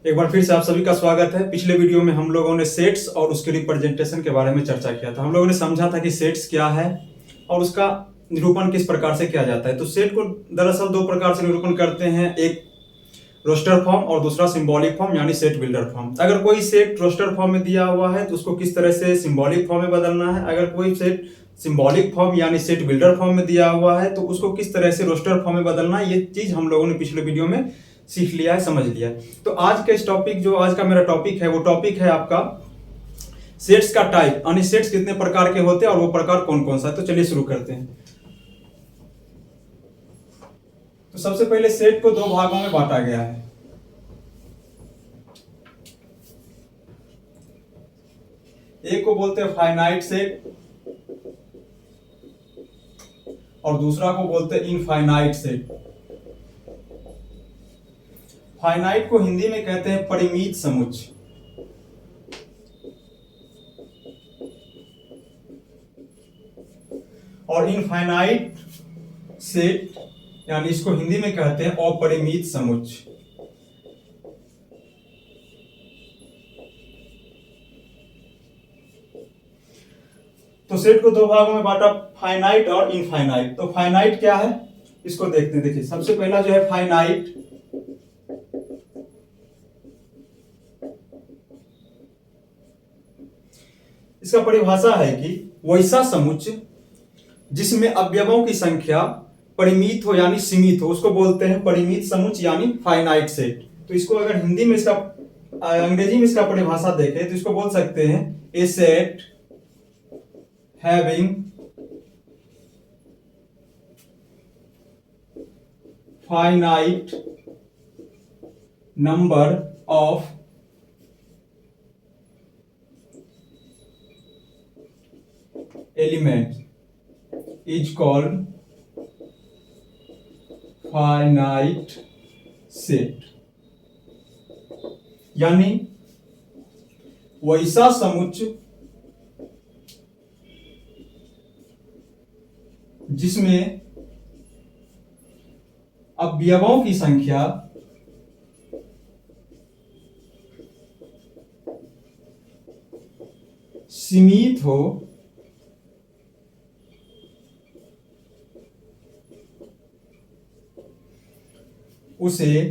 एक बार फिर से आप सभी का स्वागत है। पिछले वीडियो में हम लोगों ने सेट्स और उसके रिप्रेजेंटेशन के बारे में चर्चा किया था। हम लोगों ने समझा था कि सेट्स क्या है और उसका निरूपण किस प्रकार से किया जाता है। तो सेट को दरअसल दो प्रकार से निरूपण करते हैं, एक रोस्टर फॉर्म और दूसरा सिंबॉलिक फॉर्म यानी सेट बिल्डर फॉर्म। अगर कोई सेट रोस्टर फॉर्म में दिया हुआ है तो उसको किस तरह से सिंबॉलिक फॉर्म में बदलना है, अगर कोई सेट सिंबॉलिक फॉर्म यानी सेट बिल्डर फॉर्म में दिया हुआ है तो उसको किस तरह से रोस्टर फॉर्म में बदलना है, ये चीज हम लोगों ने पिछले वीडियो में सीख लिया है, समझ लिया है। तो आज का इस टॉपिक, जो आज का मेरा टॉपिक है, वो टॉपिक है आपका सेट्स का टाइप, यानी सेट्स कितने प्रकार के होते हैं और वो प्रकार कौन कौन सा है। तो चलिए शुरू करते हैं। तो सबसे पहले सेट को दो भागों में बांटा गया है। एक को बोलते हैं फाइनाइट सेट और दूसरा को बोलते हैं इनफाइनाइट सेट। फाइनाइट को हिंदी में कहते हैं परिमित समुच्चय और इनफाइनाइट सेट यानी इसको हिंदी में कहते हैं अपरिमित समुच्चय। तो सेट को दो भागों में बांटा, फाइनाइट और इनफाइनाइट। तो फाइनाइट क्या है इसको देखते हैं। देखिए, सबसे पहला जो है फाइनाइट, इसका परिभाषा है कि वैसा समुच्चय जिसमें अवयवों की संख्या परिमित हो यानी सीमित हो, उसको बोलते हैं परिमित समुच्चय यानी फाइनाइट सेट। तो इसको अगर हिंदी में इसका, अंग्रेजी में इसका परिभाषा देखें तो इसको बोल सकते हैं a set having finite number of element is called finite set। यानी वैसा समुच्चय जिसमें अवयवों की संख्या सीमित हो उसे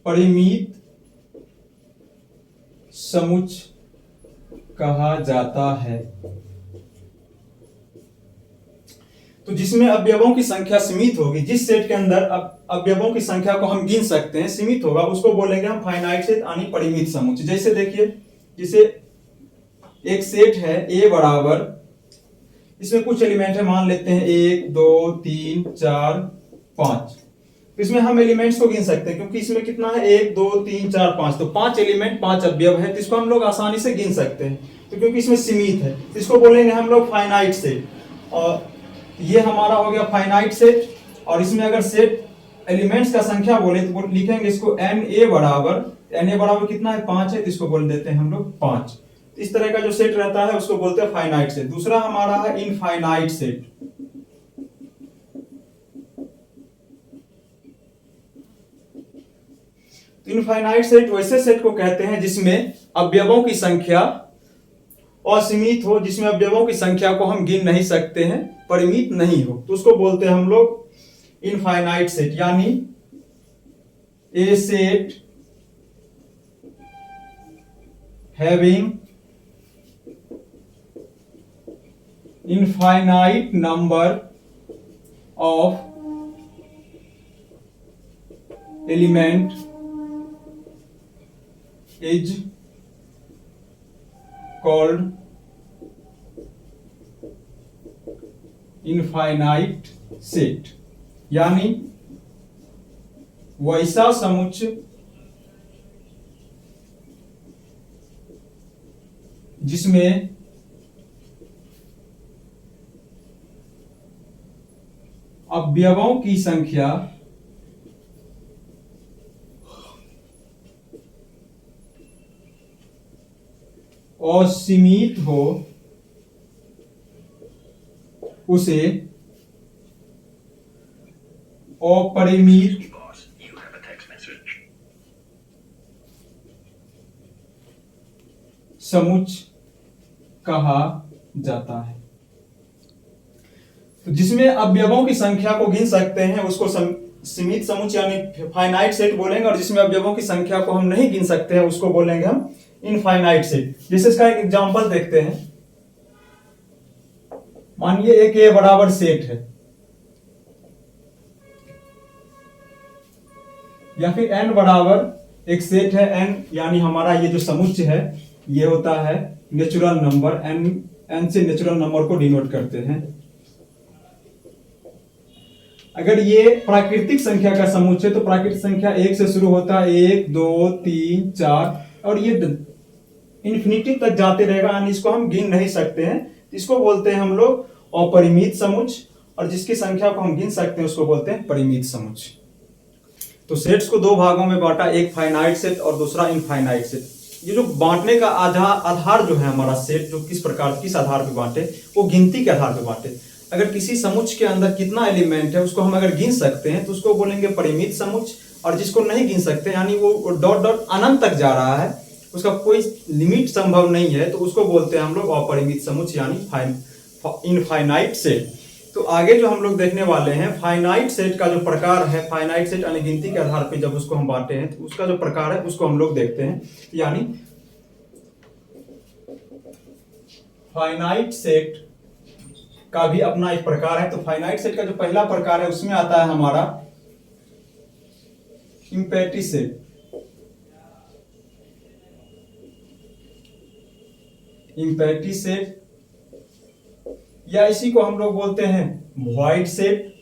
परिमित समुच्चय कहा जाता है। तो जिसमें अवयवों की संख्या सीमित होगी, जिस सेट के अंदर अवयवों की संख्या को हम गिन सकते हैं, सीमित होगा, उसको बोलेंगे हम फाइनाइट सेट यानी परिमित समुच्चय। जैसे देखिए, जैसे एक सेट है ए बराबर, इसमें कुछ एलिमेंट है, मान लेते हैं 1 2 3 4 5। तो इसमें हम एलिमेंट्स को गिन सकते हैं क्योंकि इसमें कितना है 1 2 3 4 5, तो 5 एलिमेंट 5 अवयव है, तो इसको हम लोग आसानी से गिन सकते हैं। तो क्योंकि इसमें सीमित है तो इसको बोलेंगे हम लोग फाइनाइट सेट। और ये हमारा हो गया फाइनाइट सेट। और इसमें अगर सेट एलिमेंट्स का संख्या बोले तो लिखेंगे इसको एन ए बराबर कितना है 5 है, तो इसको बोल देते हैं हम लोग 5। इस तरह का जो सेट रहता है उसको बोलते हैं फाइनाइट सेट। दूसरा हमारा है इनफाइनाइट सेट। इनफाइनाइट सेट वैसे सेट को कहते हैं जिसमें अवयवों की संख्या असीमित हो, जिसमें अवयवों की संख्या को हम गिन नहीं सकते हैं, परिमित नहीं हो, तो उसको बोलते हैं हम लोग इनफाइनाइट सेट। यानी a set having infinite number of element is called infinite set। यानी वैसा समुच्चय जिसमें अवयवों की संख्या असीमित हो उसे अपरिमित समुच्च कहा जाता है। तो जिसमें अवयवों की संख्या को गिन सकते हैं उसको सीमित समुच्च यानी फाइनाइट सेट बोलेंगे, और जिसमें अवयवों की संख्या को हम नहीं गिन सकते हैं उसको बोलेंगे हम इनफाइनाइट सेट। जैसे इसका एक एग्जांपल देखते हैं। मानिए एक ए बराबर सेट है, या फिर n बराबर एक सेट है। n यानी हमारा ये जो समुच्च है ये होता है नेचुरल नंबर। n से नेचुरल नंबर को डिनोट करते हैं। अगर ये प्राकृतिक संख्या का समुच्च है तो प्राकृतिक संख्या 1 से शुरू होता है, 1 2 3 4 और ये इन्फिनिटी तक जाते रहेगा, यानी इसको हम गिन नहीं सकते हैं। इसको बोलते हैं हम लोग अपरिमित समुच्च, और जिसकी संख्या को हम गिन सकते हैं उसको बोलते हैं परिमित समुच्च। तो सेट्स को दो भागों में बांटा, एक फाइनाइट सेट और दूसरा इनफाइनाइट सेट। ये जो बांटने का आधार जो है हमारा सेट जो किस आधार पे बांटे, वो गिनती के आधार पे बांटे। अगर किसी समुच्च के अंदर कितना एलिमेंट है उसको हम अगर गिन सकते हैं तो उसको बोलेंगे परिमित समुच्च, और जिसको नहीं गिन सकते यानी वो डॉट डॉट अनंत तक जा रहा है, उसका कोई लिमिट संभव नहीं है, तो उसको बोलते हैं हम लोग अपरिमित समुच्च यानी इनफाइनाइट सेट। तो आगे जो हम लोग देखने वाले हैं फाइनाइट सेट का जो प्रकार है, फाइनाइट सेट यानी गिनती के आधार पे जब उसको हम बांटे हैं तो उसका जो प्रकार है उसको हम लोग देखते हैं। यानी फाइनाइट सेट का भी अपना एक प्रकार है। तो फाइनाइट सेट का जो पहला प्रकार है उसमें आता है हमारा इम्पैटी सेट। इम्पैटी सेट या इसी को हम लोग बोलते हैं वॉइड सेट,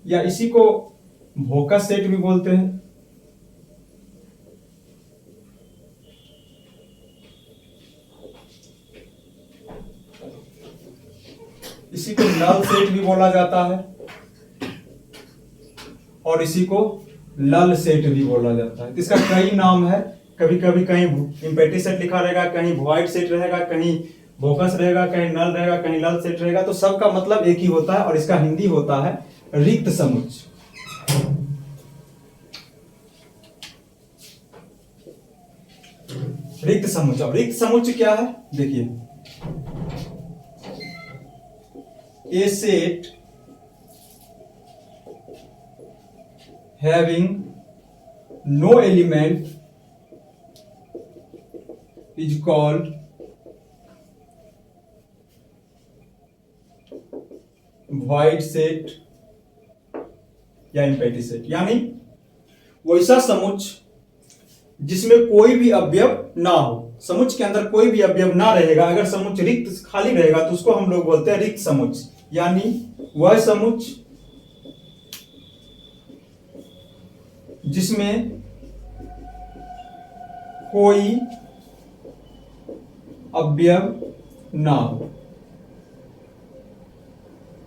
या इसी को वोकस सेट भी बोलते हैं। इसी को नल सेट भी बोला जाता है, और इसी को लल सेट भी बोला जाता है। इसका कई नाम है, कभी कभी कहीं इम्पैटी सेट लिखा रहेगा, कहीं वॉइड सेट रहेगा, कहीं वोकस रहेगा, कहीं नल रहेगा, कहीं लल सेट रहेगा। तो सबका मतलब एक ही होता है, और इसका हिंदी होता है रिक्त समुच्च। रिक्त समुच्च। अब रिक्त समुच्च क्या है देखिए, ए set having no element is called void set या empty set। यानी वैसा समुच्च जिसमें कोई भी अवयव ना हो, समुच्च के अंदर कोई भी अवयव ना रहेगा, अगर समुच्च रिक्त खाली रहेगा तो उसको हम लोग बोलते हैं रिक्त समुच्च। यानी वह समुच्च जिसमें कोई अवयव ना हो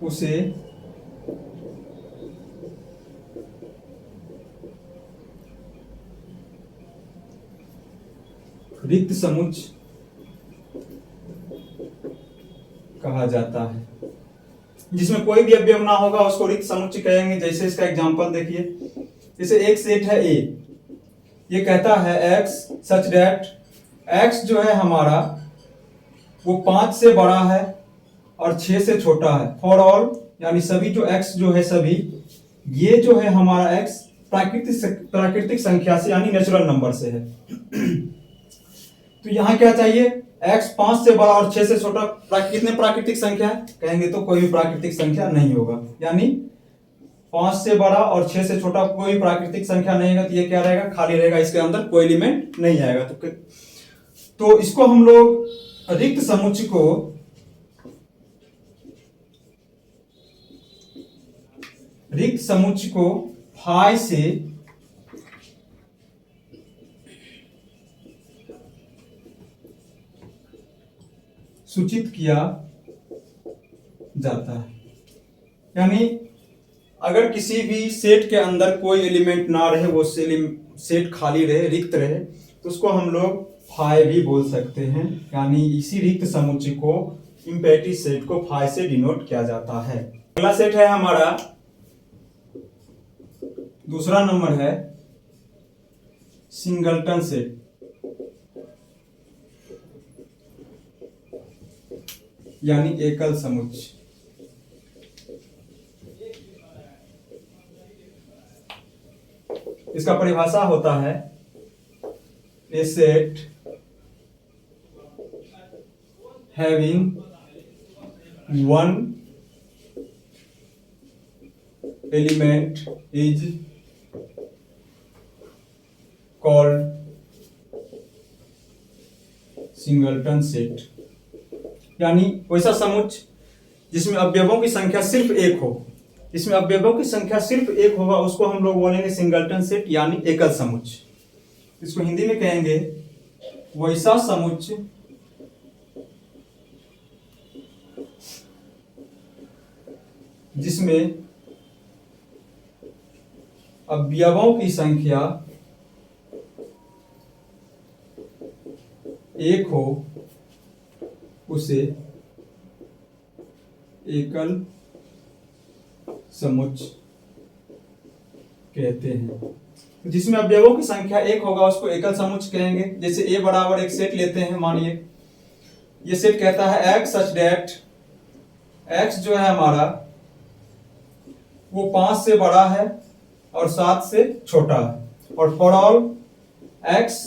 उसे रिक्त समुच्च कहा जाता है। जिसमें कोई भी अवयव ना होगा उसको रिक्त समुच्च कहेंगे। जैसे इसका एग्जांपल देखिए, जैसे एक सेट है ए, ये कहता है x सच दैट x जो है हमारा वो 5 से बड़ा है और 6 से छोटा है। फॉर ऑल यानी सभी जो x जो है सभी, ये जो है हमारा x प्राकृतिक संख्या से यानी नेचुरल नंबर से है। तो यहां क्या चाहिए, x 5 से बड़ा और 6 से छोटा कितने प्राकृतिक संख्या है, कहेंगे तो कोई भी प्राकृतिक संख्या नहीं होगा। यानी 5 से बड़ा और 6 से छोटा कोई प्राकृतिक संख्या नहीं है, तो ये क्या रहेगा, खाली रहेगा, इसके अंदर कोई एलिमेंट नहीं आएगा। तो इसको हम लोग रिक्त समुच्च को फाई से सूचित किया जाता है। यानी अगर किसी भी सेट के अंदर कोई एलिमेंट ना रहे, वो सेट खाली रहे, रिक्त रहे, तो उसको हम लोग फाई भी बोल सकते हैं। यानी इसी रिक्त समुच्च को, इम्पैटी सेट को फाई से डिनोट किया जाता है। अगला सेट है हमारा, दूसरा नंबर है सिंगलटन सेट। यानी एकल समुच्चय। इसका परिभाषा होता है a set having one element is called singleton set. यानी वैसा समुच्चय जिसमें अवयवों की संख्या सिर्फ एक हो, इसमें अवयवों की संख्या सिर्फ एक होगा, उसको हम लोग बोलेंगे सिंगलटन सेट यानी एकल समुच्चय। इसको हिंदी में कहेंगे वैसा समुच्चय जिसमें अवयवों की संख्या एक हो, उसे एकल समुच्चय कहते हैं। जिसमें अवयवों की संख्या एक होगा उसको एकल समुच्चय कहेंगे। जैसे ए बराबर एक सेट लेते हैं, मानिए ये सेट कहता है x सच दैट x जो है हमारा वो 5 से बड़ा है और 7 से छोटा है, और फॉर ऑल x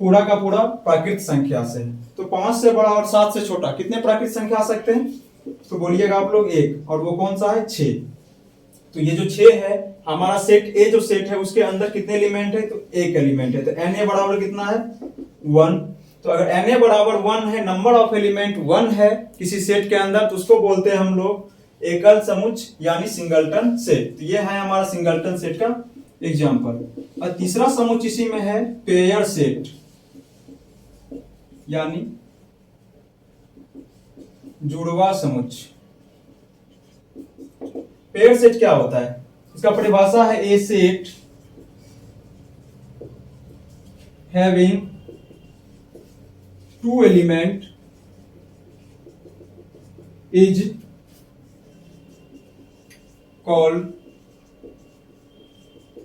पूरा का पूरा प्राकृत संख्या से है। तो 5 से बड़ा और 7 से छोटा कितने प्राकृत संख्या आ सकते हैं? तो बोलिएगा आप लोग एक, और वो कौन सा है? 6। तो ये जो 6 है हमारा सेट ए, जो सेट है उसके अंदर कितने एलिमेंट है? तो एक एलिमेंट है। तो Na बराबर कितना है? 1। तो अगर Na बराबर 1 है, नंबर ऑफ एलिमेंट 1 है किसी सेट के अंदर, तो उसको बोलते हैं हम लोग एकल समुच्चय यानी सिंगलटन सेट। तो ये है हमारा सिंगलटन सेट का एग्जांपल। और तीसरा समुच्चय इसी में है पेयर सेट यानी जुड़वा समुच्चय। पेयर सेट क्या होता है? इसका परिभाषा है a set having 2 element is called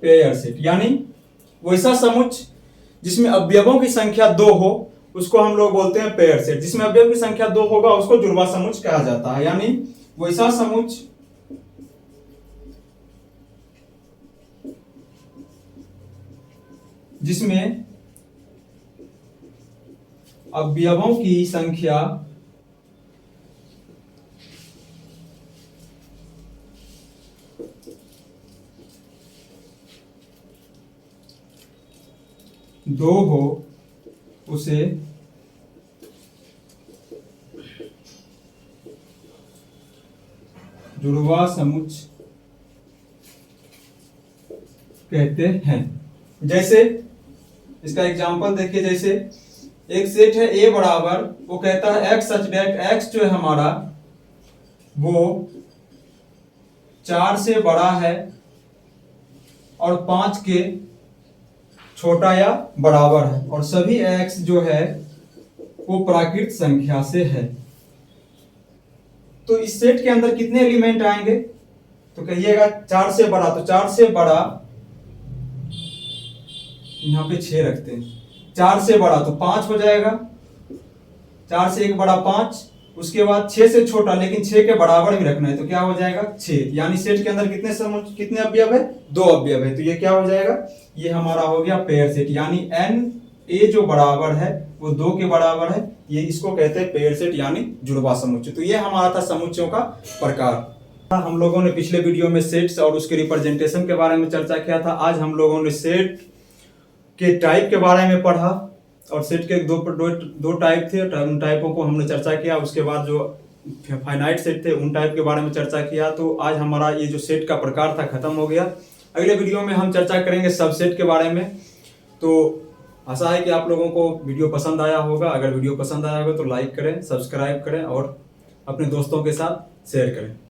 pair set. यानी वैसा समुच्चय जिसमें अवयवों की संख्या 2 हो उसको हम लोग बोलते हैं पेयर सेट। जिसमें अवयव की संख्या 2 होगा उसको जुड़वा समुच्चय कहा जाता है। यानी वैसा समुच्चय जिसमें अवयवों की संख्या दो हो, उसे जुड़वा समुच्चय कहते हैं। जैसे इसका एग्जांपल देखिए, जैसे एक सेट है ए बराबर, वो कहता है x सच दैट x जो है हमारा वो 4 से बड़ा है और 5 के छोटा या बराबर है, और सभी x जो है वो प्राकृत संख्या से है। तो इस सेट के अंदर कितने एलिमेंट आएंगे? तो कहिएगा 4 से बड़ा, तो 4 से बड़ा यहाँ पे 6 रखते हैं। 4 से बड़ा तो 5 हो जाएगा, 4 से एक बड़ा 5, उसके बाद 6 से छोटा लेकिन 6 के बराबर भी रखना है, तो क्या हो जाएगा? 6। यानी सेट के अंदर कितने अवयव है? 2 अवयव है। तो ये क्या हो जाएगा? ये हमारा हो गया पेयर सेट। यानी n a जो बराबर है वो 2 के बराबर है, ये इसको कहते हैं पेयर सेट यानी जुड़वा समुच्चय। तो ये हमारा था समुच्चयों का प्रकार। हम लोगों ने पिछले वीडियो में सेट्स और उसके रिप्रेजेंटेशन के बारे में चर्चा किया था। आज हम लोगों ने सेट के टाइप के बारे में पढ़ा, और सेट के दो टाइप थे, उन टाइपों को हमने चर्चा किया। उसके बाद जो फाइनाइट सेट थे उन टाइप के बारे में चर्चा किया। तो आज हमारा ये जो सेट का प्रकार था खत्म हो गया। अगले वीडियो में हम चर्चा करेंगे सबसेट के बारे में। तो आशा है कि आप लोगों को वीडियो पसंद आया होगा। अगर वीडियो पसंद आया होगा तो लाइक करें, सब्सक्राइब करें और अपने दोस्तों के साथ शेयर करें।